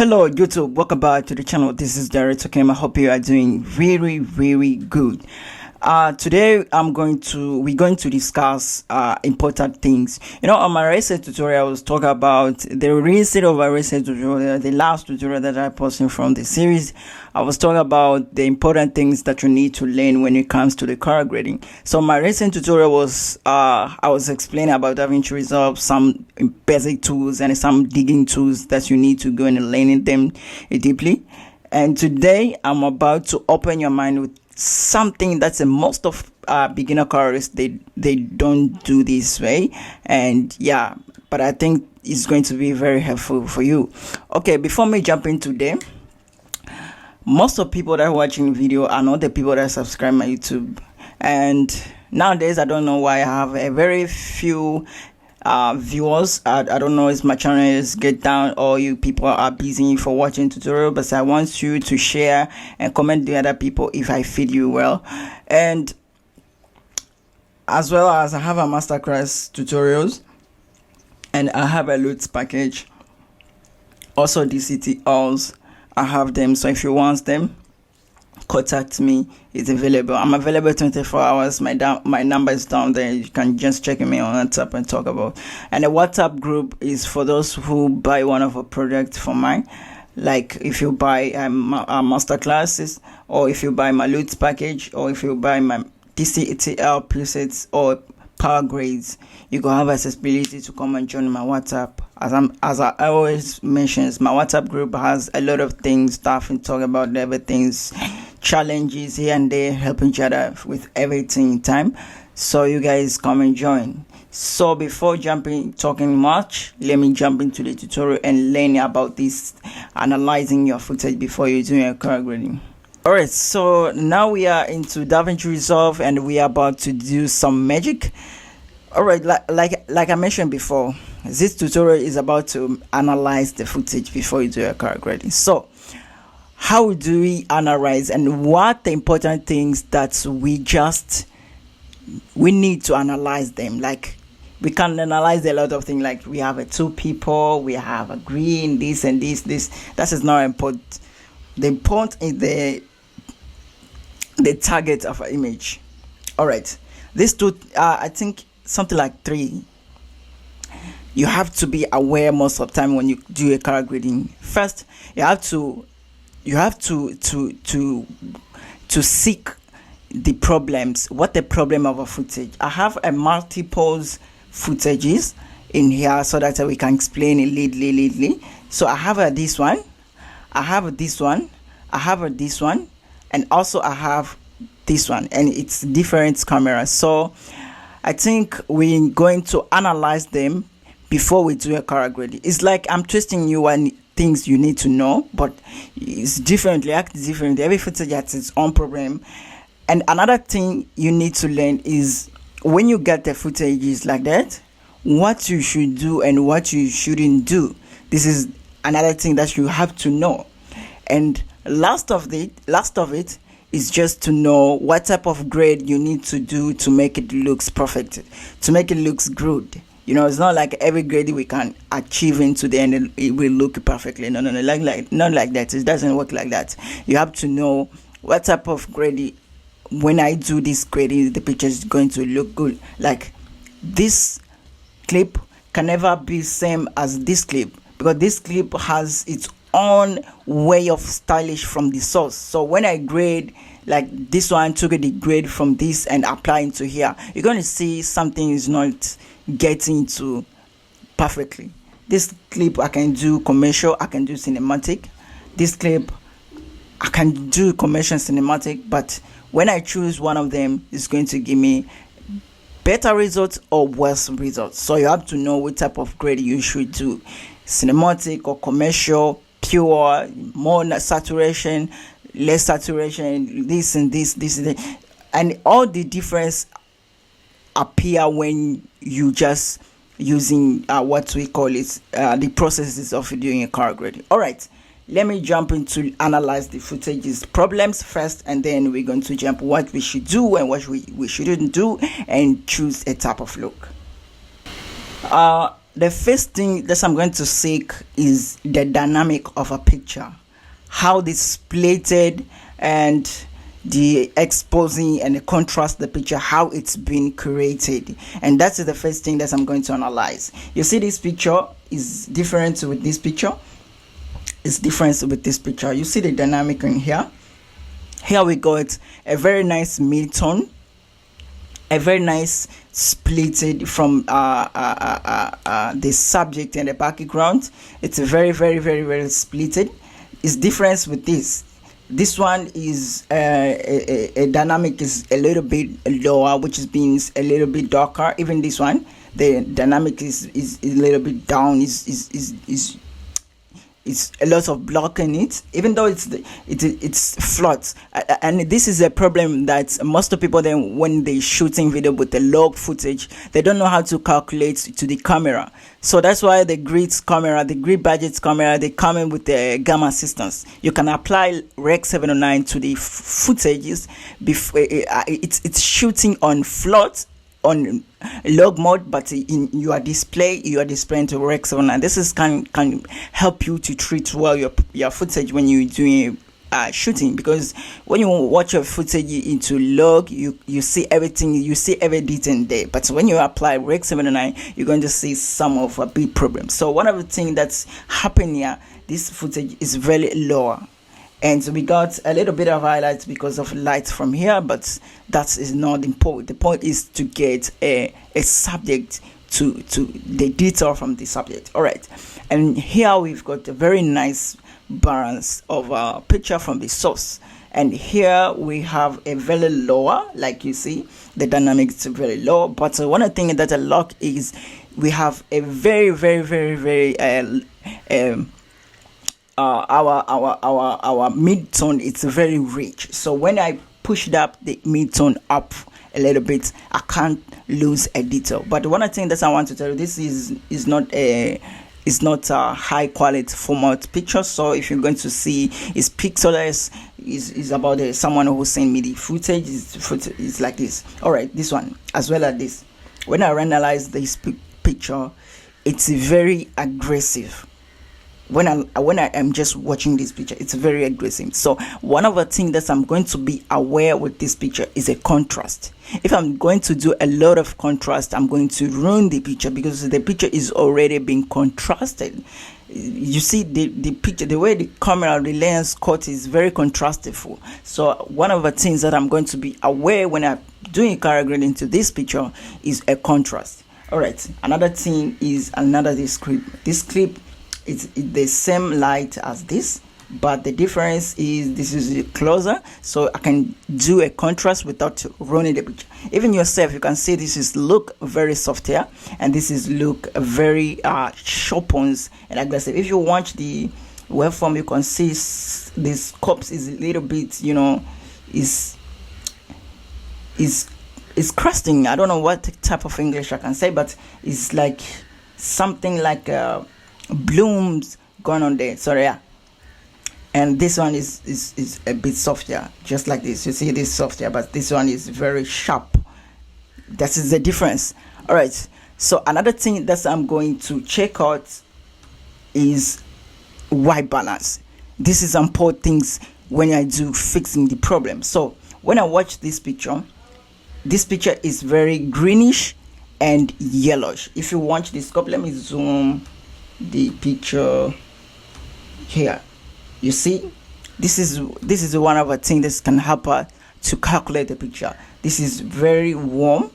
Hello YouTube, welcome back to the channel. This is Derek talking. I hope you are doing really good. Today we're going to discuss important things. On my recent tutorial I was talking about the recent of a recent tutorial, the last tutorial that I posted from the series. I was talking about the important things that you need to learn when it comes to the color grading. So my recent tutorial was I was explaining about DaVinci Resolve, some basic tools and some digging tools that you need to go and learn them deeply. And today I'm about to open your mind with something that's most of beginner colorists they don't do this way, and yeah, but I think it's going to be very helpful for you. Okay, before me jump into them, most of people that are watching video are not the people that subscribe my YouTube, and nowadays I don't know why I have a very few viewers. I don't know if my channel is get down or you people are busy for watching tutorial, but I want you to share and comment the other people if I feed you well. And as well as I have a masterclass tutorials and I have a loads package, also DCTLs. I have them, so if you want them, contact me. It's available. I'm available 24 hours. My number is down there. You can just check me on WhatsApp and talk about. And the WhatsApp group is for those who buy one of a product for mine, like if you buy master classes, or if you buy my loads package, or if you buy my DCTL presets or power grades, you can have accessibility to come and join my WhatsApp. As I always mentions, my WhatsApp group has a lot of things, stuff, and talk about everything's challenges here and there, helping each other with everything in time. So you guys come and join. So before talking much, let me jump into the tutorial and learn about this, analyzing your footage before you do your color grading. Alright, so now we are into DaVinci Resolve and we are about to do some magic. Alright, like I mentioned before, this tutorial is about to analyze the footage before you do your color grading. So how do we analyze, and what the important things that we need to analyze them? Like, we can analyze a lot of things, like we have a two people, we have a green, this and this. That is not important. The important is the target of an image. All right, these two, I think something like three. You have to be aware most of the time when you do a color grading. First, you have to seek the problems. What the problem of a footage? I have a multiples footages in here so that we can explain it leadly. So I have this one, I have this one, I have this one, and also I have this one, and it's different cameras. So I think we're going to analyze them before we do a color grading. It's like I'm twisting you on things you need to know, but it's differently, act differently. Every footage has its own problem. And another thing you need to learn is when you get the footages like that, what you should do and what you shouldn't do. This is another thing that you have to know. And last of it is just to know what type of grade you need to do to make it looks perfect, to make it looks good. It's not like every grade we can achieve into the end it will look perfectly. No, not like that. It doesn't work like that. You have to know what type of grade. When I do this grading, the picture is going to look good. Like this clip can never be same as this clip, because this clip has its own way of stylish from the source. So when I grade, like this one, took the grade from this and apply into here, you're going to see something is not getting to perfectly. This clip I can do commercial, I can do cinematic. This clip I can do commercial cinematic, but when I choose one of them, it's going to give me better results or worse results. So you have to know what type of grade you should do: cinematic or commercial, pure, more saturation, less saturation, this and this, and all the difference appear when you just using what we call it the processes of doing a color grading. All right, let me jump into analyze the footage's problems first, and then we're going to jump what we should do and what we shouldn't do, and choose a type of look. the first thing that I'm going to seek is the dynamic of a picture, how the splitted and the exposing and the contrast the picture, how it's been created. And that's the first thing that I'm going to analyze. You see, this picture is different with this picture. It's different with this picture. You see the dynamic in here. Here we got a very nice mid-tone, a very nice splitted from the subject and the background. It's a very splitted. It's different with this. This one is a dynamic is a little bit lower, which means a little bit darker. Even this one, the dynamic is a little bit down. Is a lot of block in it, even though it's flat. And this is a problem that most of people, then when they shooting video with the log footage, they don't know how to calculate to the camera. So that's why the grid budget camera, they come in with the gamma assistance. You can apply Rec 709 to the footages before it's shooting on flat on log mode, but in your display you are displaying to Rec 709. This is can help you to treat well your footage when you're doing shooting, because when you watch your footage into log, you see everything, you see every detail there, but when you apply Rec 709, you're going to see some of a big problem. So one of the things that's happening here, this footage is very lower, and we got a little bit of highlights because of light from here, but that is not the point. The point is to get a subject to the detail from the subject. All right, and here we've got a very nice balance of a picture from the source, and here we have a very lower, like you see the dynamics is very low. But one of the things that I like is we have a very our mid-tone, it's very rich. So when I pushed up the mid-tone up a little bit, I can't lose a detail. But one of the things that I want to tell you, this is not a high quality format picture. So if you're going to see it's pixelless, is about someone who sent me the footage, is like this. All right, this one as well as this. When I analyze this picture, it's very aggressive. When I am just watching this picture, it's very aggressive. So one of the things that I'm going to be aware with this picture is a contrast. If I'm going to do a lot of contrast, I'm going to ruin the picture, because the picture is already being contrasted. You see the picture, the way the camera, the lens cut is very contrastful. So one of the things that I'm going to be aware when I'm doing color grading to this picture is a contrast. All right, another thing is this clip. This clip, it's the same light as this, but the difference is this is closer, so I can do a contrast without ruining the picture. Even yourself, you can see this is look very soft here, and this is look very sharpens and aggressive. If you watch the waveform, you can see this corpse is a little bit, is crusting. I don't know what type of English I can say, but it's like something like blooms going on there. Sorry, yeah. And this one is a bit softer, just like this. You see this softer, but this one is very sharp. That is the difference. All right, so another thing that I'm going to check out is white balance. This is important things when I do fixing the problem. So when I watch this picture is very greenish and yellowish. If you watch this scope, let me zoom the picture here. You see, this is one of the things that can help us to calculate the picture. This is very warm.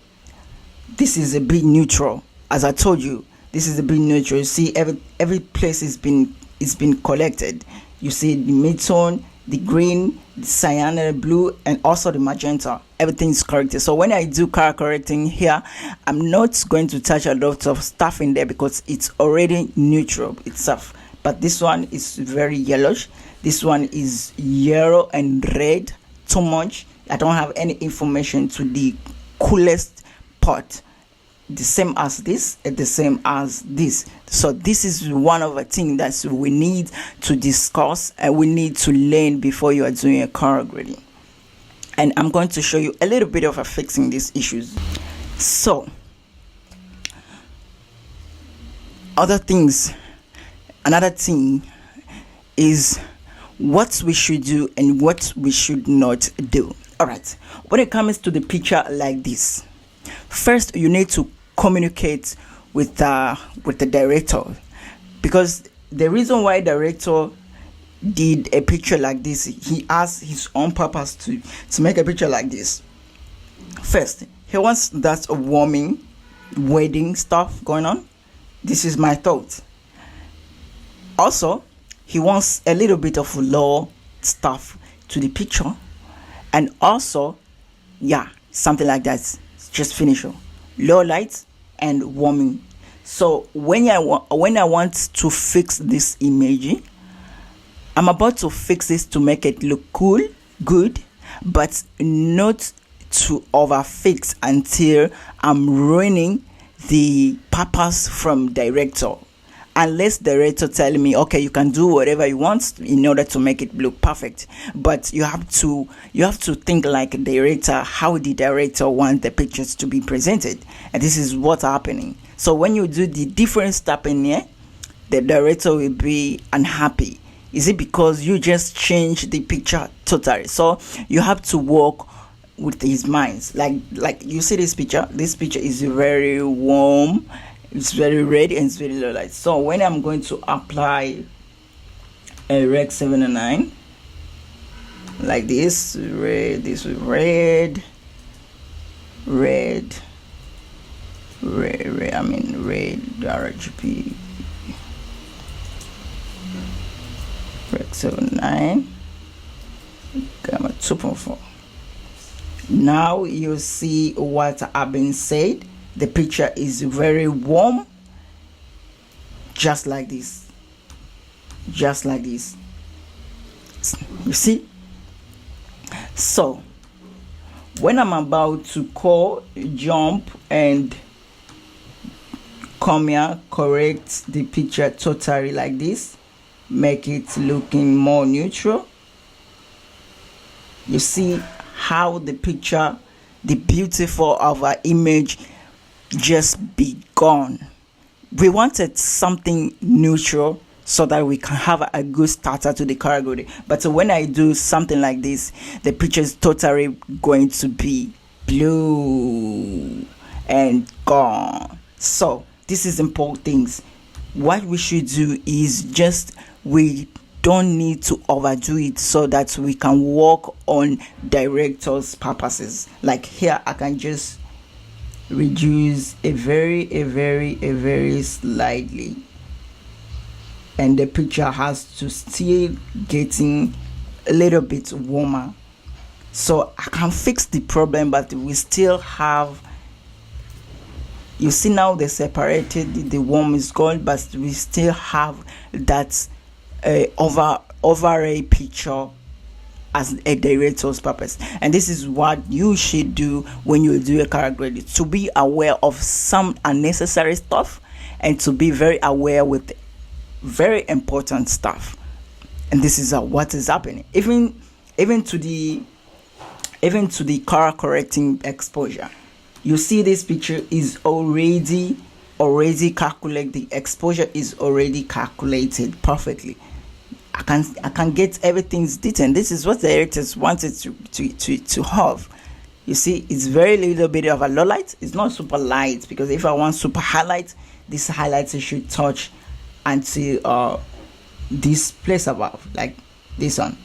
This is a bit neutral. As I told you, this is a bit neutral. You see, every place is been collected. You see the mid-tone, the green, the cyan, the blue, and also the magenta. Everything is corrected. So when I do color correcting here, I'm not going to touch a lot of stuff in there because it's already neutral itself. But this one is very yellowish. This one is yellow and red too much. I don't have any information to the coolest part. The same as this and the same as this. So this is one of the things that we need to discuss and we need to learn before you are doing a color grading. And I'm going to show you a little bit of fixing these issues. So Other things, another thing is what we should do and what we should not do. All right, when it comes to the picture like this, first you need to communicate with the director, because the reason why director did a picture like this, he has his own purpose to make a picture like this. First, he wants that warming wedding stuff going on. This is my thought. Also, he wants a little bit of low stuff to the picture, and also, yeah, something like that. Just finish low lights and warming. So when I want to fix this image, I'm about to fix this to make it look cool, good, but not to overfix until I'm ruining the purpose from director. Unless director tell me, okay, you can do whatever you want in order to make it look perfect, but you have to think like a director, how the director want the pictures to be presented, and this is what's happening. So when you do the different stuff in here, the director will be unhappy. Is it because you just changed the picture totally? So you have to work with his minds. Like you see this picture is very warm, it's very red, and it's very low light. So when I'm going to apply a rec 7 and 9 like this, red RGB, rec 7 9 gamma 2.4. Now you see what I've been said. The picture is very warm, just like this, you see. So when I'm about to jump and come here, correct the picture totally like this, make it looking more neutral, you see how the picture, the beautiful of our image just be gone. We wanted something neutral so that we can have a good starter to the category, but when I do something like this, the picture is totally going to be blue and gone. So this is important things. What we should do is just, we don't need to overdo it so that we can work on director's purposes. Like here, I can just reduce a very slightly, and the picture has to still getting a little bit warmer, so I can fix the problem, but we still have, you see now they separated, the warm is gone, but we still have that overall picture as a director's purpose. And this is what you should do when you do a character edit, to be aware of some unnecessary stuff and to be very aware with very important stuff. And this is what is happening, even to the color correcting exposure. You see this picture is already calculated, the exposure is already calculated perfectly. I can get everything's detailed. This is what the directors wanted to have. You see, it's very little bit of a low light. It's not super light, because if I want super highlight, this highlights should touch until this place above, like this one.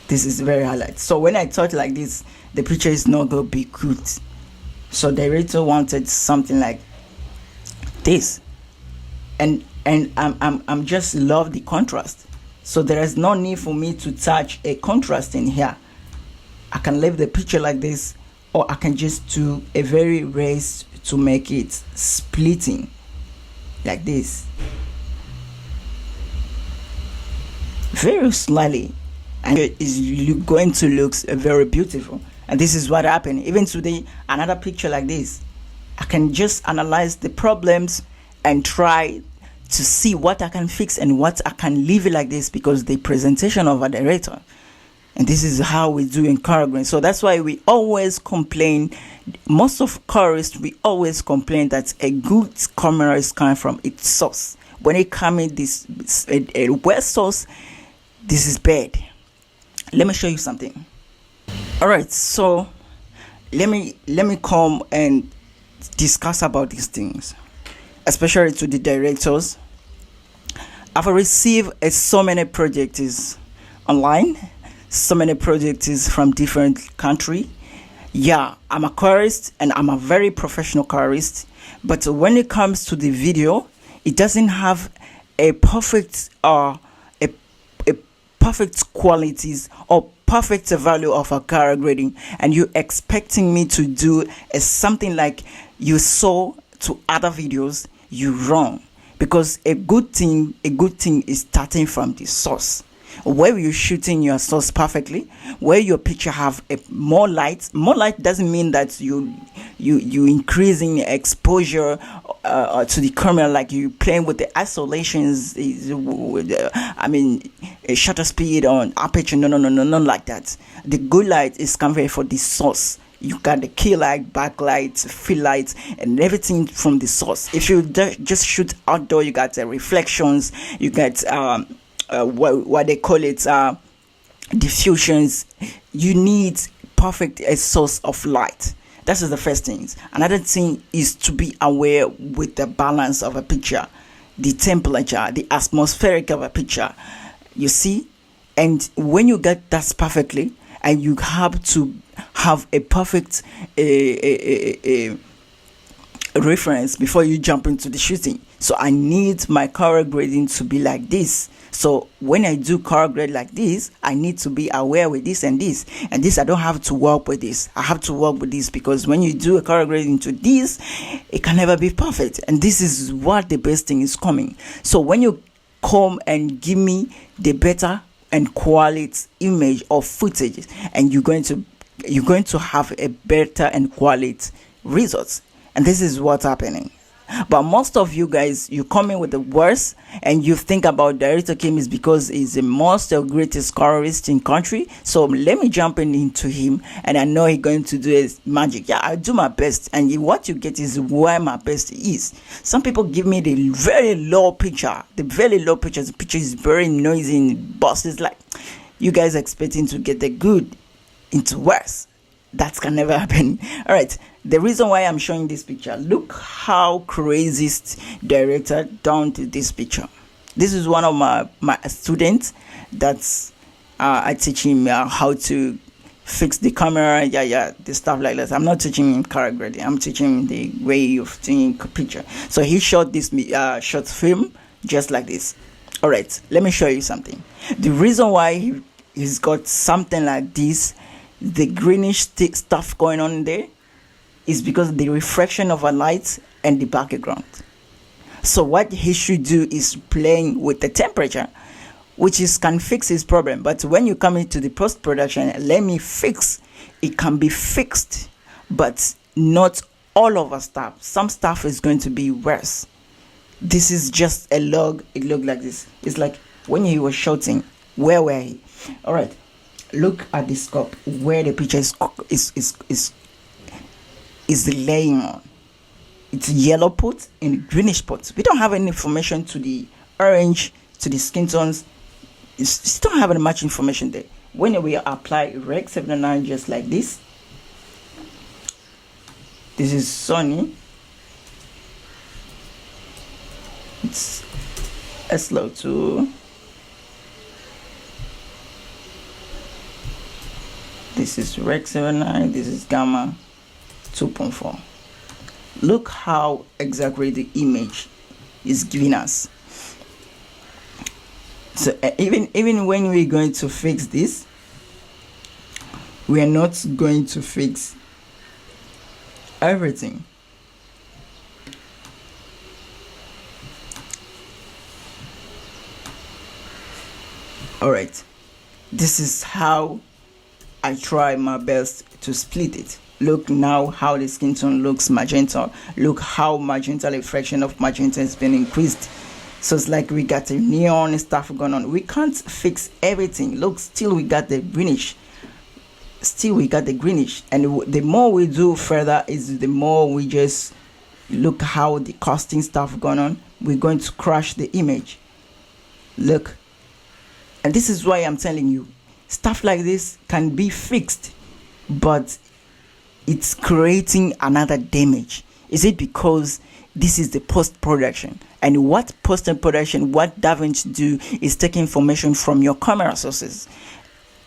This is very highlight. So when I touch like this, the picture is not gonna be good. So the director wanted something like this, and I'm just love the contrast. So there is no need for me to touch a contrast in here. I can leave the picture like this, or I can just do a very raised to make it splitting like this, very slightly, and it is going to look very beautiful. And this is what happened. Even today, another picture like this, I can just analyze the problems and try to see what I can fix and what I can leave it like this, because the presentation of a director, And this is how we do in color. So that's why we always complain. Most of colorists, we always complain that a good camera is coming from its source. When it comes in this a wet source, this is bad. Let me show you something. All right, so let me come and discuss about these things, especially to the directors. I've received so many projects online, so many projects from different country. Yeah, I'm a colorist and I'm a very professional colorist, but when it comes to the video, it doesn't have a perfect a perfect qualities or perfect value of a color grading, and you expecting me to do something like you saw to other videos, you wrong. Because a good thing is starting from the source, where you're shooting your source perfectly, where your picture have more light. More light doesn't mean that you increasing exposure to the camera, like you playing with the isolations. I mean, a shutter speed on aperture. No, not like that. The good light is coming for the source. You got the key light, backlight, fill light, and everything from the source. If you just shoot outdoor, you got the reflections, you got what they call it, diffusions. You need perfect source of light. That is the first thing. Another thing is to be aware with the balance of a picture, the temperature, the atmospheric of a picture. You see, and when you get that perfectly, and you have to have a perfect reference before you jump into the shooting. So I need my color grading to be like this. So when I do color grade like this, I need to be aware with this and this. And this, I don't have to work with this. I have to work with this, because when you do a color grading to this, it can never be perfect. And this is what the best thing is coming. So when you come and give me the better and quality image or footage, and you're going to have a better and quality results. And this is what's happening. But most of you guys, you come in with the worst, and you think about Director Kim is because he's the most greatest colorist in country. So let me jump into him, and I know he's going to do his magic. Yeah, I do my best, and what you get is where my best is. Some people give me the very low picture, the picture is very noisy and bosses. Like, you guys expecting to get the good into worse. That can never happen. All right, the reason why I'm showing this picture, look how craziest director done to this picture. This is one of my students that's I teach him how to fix the camera, the stuff like that. I'm not teaching him color grading, I'm teaching him the way of doing picture. So he shot this short film just like this. All right, let me show you something. The reason why he's got something like this, the greenish stuff going on there, is because the reflection of a light and the background. So what he should do is playing with the temperature, which can fix his problem. But when you come into the post-production, let me fix, it can be fixed, but not all of our stuff. Some stuff is going to be worse. This is just a log. It looked like this. It's like when he was shooting, where were he? All right. Look at the scope where the picture is laying on. It's yellow pot and greenish pot. We don't have any information to the orange, to the skin tones. We don't have any much information there. When we apply Rec 79 just like this, this is sunny. It's SLO2. This is Rec 79, this is Gamma 2.4. Look how exactly the image is giving us. So even when we're going to fix this, we are not going to fix everything. All right, this is how I try my best to split it. Look now how the skin tone looks magenta. Look how magenta, reflection of magenta has been increased. So it's like we got a neon stuff going on. We can't fix everything. Look, still we got the greenish. And the more we do further is the more we just look how the costing stuff going on. We're going to crash the image. Look, and this is why I'm telling you, stuff like this can be fixed, but it's creating another damage. Is it because this is the post-production? And what post-production, what DaVinci do is take information from your camera sources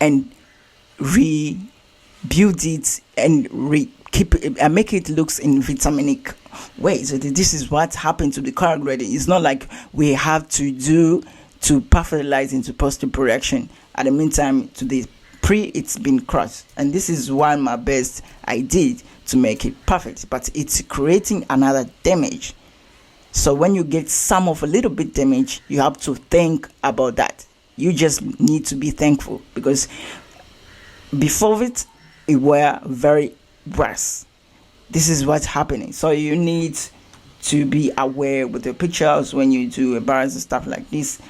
and rebuild it and keep it and make it looks in vitaminic way. So this is what happened to the color grading. It's not like we have to do to perfectlize into post-production. At the meantime, to the it's been crushed, and this is one my best I did to make it perfect, but it's creating another damage. So when you get some of a little bit damage, you have to think about that. You just need to be thankful, because before it were very worse. This is what's happening. So you need to be aware with the pictures when you do embarrassing stuff like this.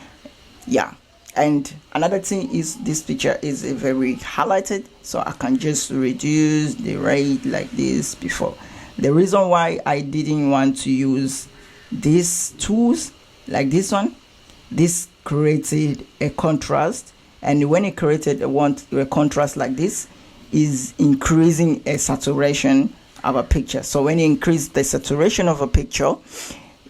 Yeah. And another thing is, this picture is a very highlighted, so I can just reduce the rate like this before. The reason why I didn't want to use these tools like this one, this created a contrast, and when it created a contrast like this, is increasing a saturation of a picture. So when you increase the saturation of a picture,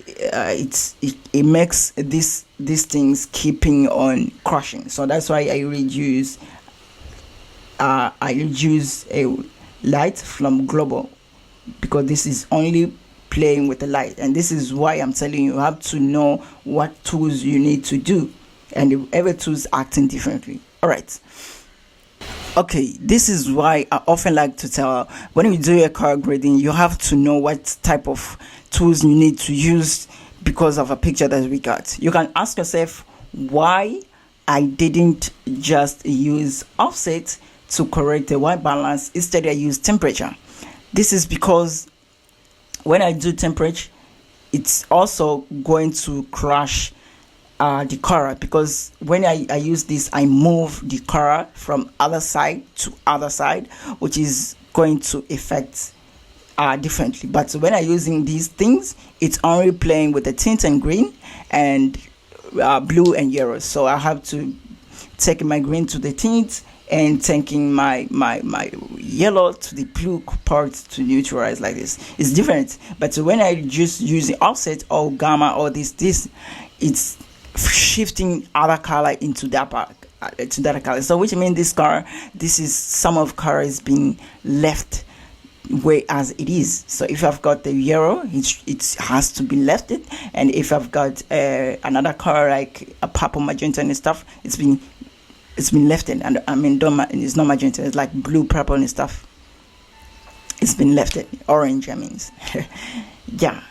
it makes these things keeping on crushing. So that's why I reduce a light from global, because this is only playing with the light. And this is why I'm telling you have to know what tools you need to do, and every tool's acting differently. All right. Okay, this is why I often like to tell, when you do your color grading, you have to know what type of tools you need to use because of a picture that we got. You can ask yourself why I didn't just use offset to correct the white balance. Instead, I use temperature. This is because when I do temperature, it's also going to crash the color, because when I use this, I move the color from other side to other side, which is going to affect differently. But when I'm using these things, it's only playing with the tint and green and blue and yellow. So I have to take my green to the tint and taking my yellow to the blue part to neutralize like this. It's different. But when I just use the offset or gamma or this, it's shifting other color into that part, to that color. So which means this is some of color is being left way as it is. So if I've got the yellow, it has to be left it, and if I've got another color like a purple, magenta and stuff, it's been left in. And I mean, it's not magenta, it's like blue, purple and stuff. It's been left in. Orange, I mean. Yeah,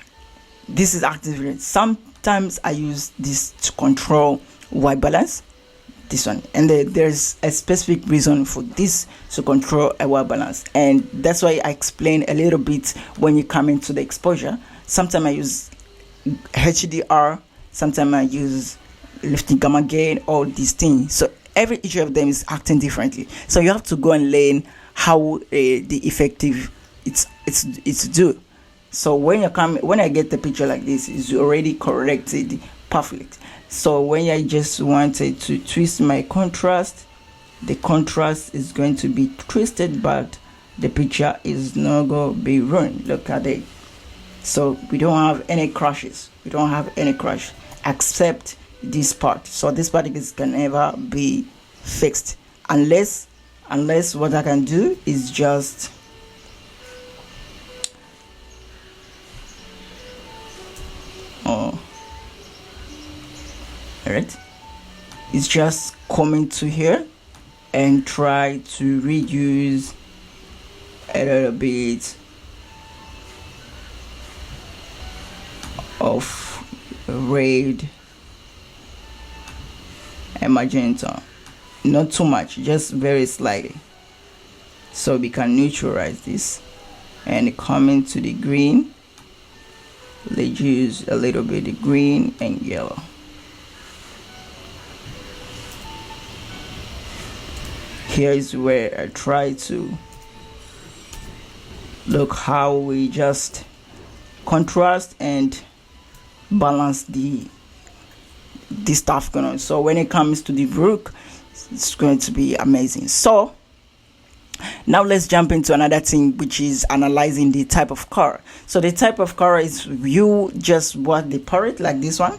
this is active. Sometimes I use this to control white balance, this one, and there's a specific reason for this to control a white balance, and that's why I explain a little bit when you come into the exposure. Sometimes I use HDR, sometimes I use lifting gamma gain, all these things. So each of them is acting differently. So you have to go and learn how the effective it's do. So when I get the picture like this, it's already corrected perfect. So when I just wanted to twist my contrast, the contrast is going to be twisted, but the picture is not going to be ruined. Look at it. So we don't have any crashes. We don't have any crash except this part. So this part can never be fixed unless what I can do is just alright, it's just coming to here and try to reduce a little bit of red and magenta, not too much, just very slightly, so we can neutralize this. And coming to the green, let's use a little bit of green and yellow. here is where I try to look how we just contrast and balance the stuff going on. So when it comes to the rook, it's going to be amazing. So now let's jump into another thing, which is analyzing the type of card. So the type of card is you just watch the parrot like this one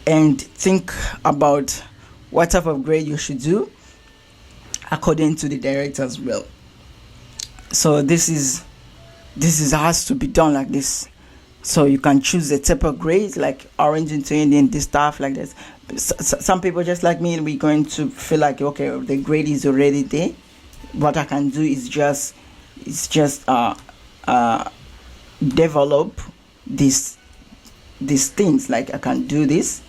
and think about what type of grade you should do according to the director as well. So this has to be done like this. So you can choose the type of grades like orange into Indian, this stuff like this. Some people just like me, we're going to feel like, okay, the grade is already there. What I can do is just develop these things. Like I can do this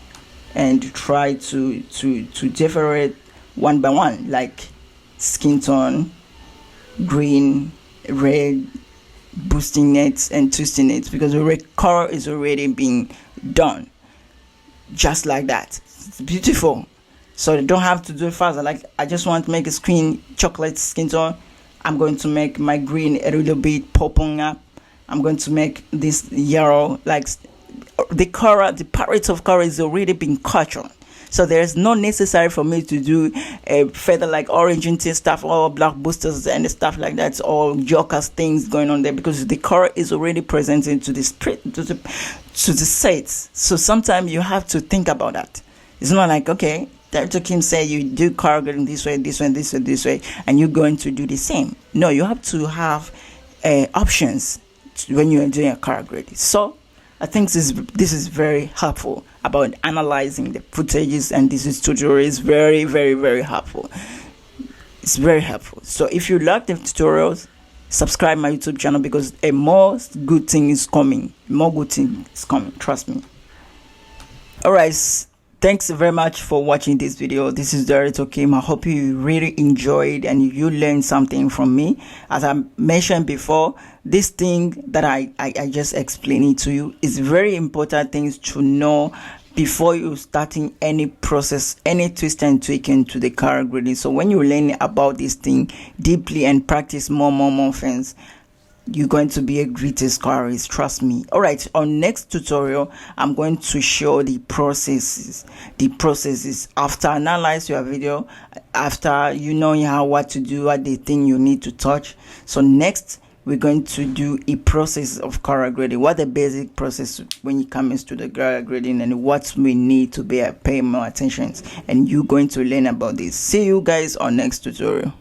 and try to differentiate one by one, like skin tone, green, red, boosting it and twisting it, because the color is already being done just like that. It's beautiful. So you don't have to do it fast. Like I just want to make a screen chocolate skin tone. I'm going to make my green a little bit popping up. I'm going to make this yellow, like the color, the palette of color is already being cut on. So there's no necessary for me to do a feather like orange and stuff, or black boosters and stuff like that, or jokers things going on there, because the color is already presented to the sets. So sometimes you have to think about that. It's not like, okay, Dr. Kim say you do color grading this way, this way, this way, this way, and you're going to do the same. No, you have to have options when you're doing a color grading. So I think this is very helpful about analyzing the footages, and this tutorial is very, very, very helpful. It's very helpful. So if you like the tutorials, subscribe my YouTube channel, because a more good thing is coming. More good thing is coming. Trust me. Alright. Thanks very much for watching this video. This is Director Kim. I hope you really enjoyed and you learned something from me. As I mentioned before, this thing that I just explained it to you is very important things to know before you starting any process, any twist and tweaking to the color grading. So when you learn about this thing deeply and practice more friends, you're going to be a greatest colorist, trust me. All right, on next tutorial I'm going to show the processes after analyze your video, after you know what to do, what the thing you need to touch. So next we're going to do a process of color grading, what the basic process when it comes to the color grading, and what we need to pay more attention, and you're going to learn about this. See you guys on next tutorial.